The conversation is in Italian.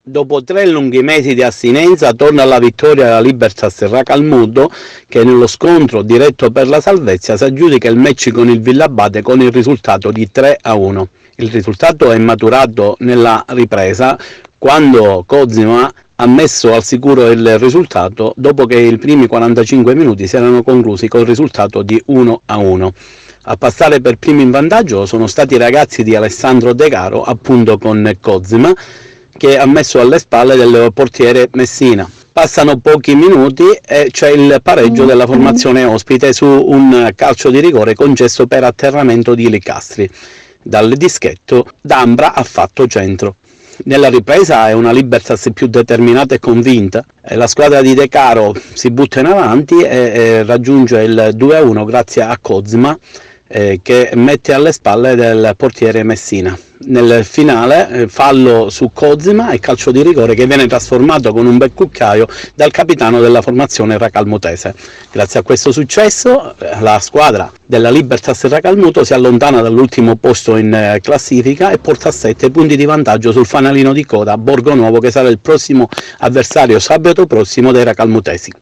Dopo 3 lunghi mesi di astinenza torna alla vittoria la Libertas Racalmuto, che nello scontro diretto per la salvezza si aggiudica il match con il Villabate con il risultato di 3-1. Il risultato è maturato nella ripresa, quando Cosima ha messo al sicuro il risultato dopo che i primi 45 minuti si erano conclusi col risultato di 1-1. A passare per primi in vantaggio sono stati i ragazzi di Alessandro De Caro, appunto con Cosima, che ha messo alle spalle del portiere Messina. Passano pochi minuti e c'è il pareggio della formazione ospite su un calcio di rigore concesso per atterramento di Licastri. Dal dischetto D'Ambra ha fatto centro. Nella ripresa è una Libertas più determinata e convinta. La squadra di De Caro si butta in avanti e raggiunge il 2-1 grazie a Cosima, che mette alle spalle del portiere Messina. Nel finale fallo su Cosima e calcio di rigore che viene trasformato con un bel cucchiaio dal capitano della formazione racalmutese. Grazie a questo successo la squadra della Libertas Racalmuto si allontana dall'ultimo posto in classifica e porta a 7 punti di vantaggio sul fanalino di coda Borgonovo, che sarà il prossimo avversario sabato prossimo dei racalmutesi.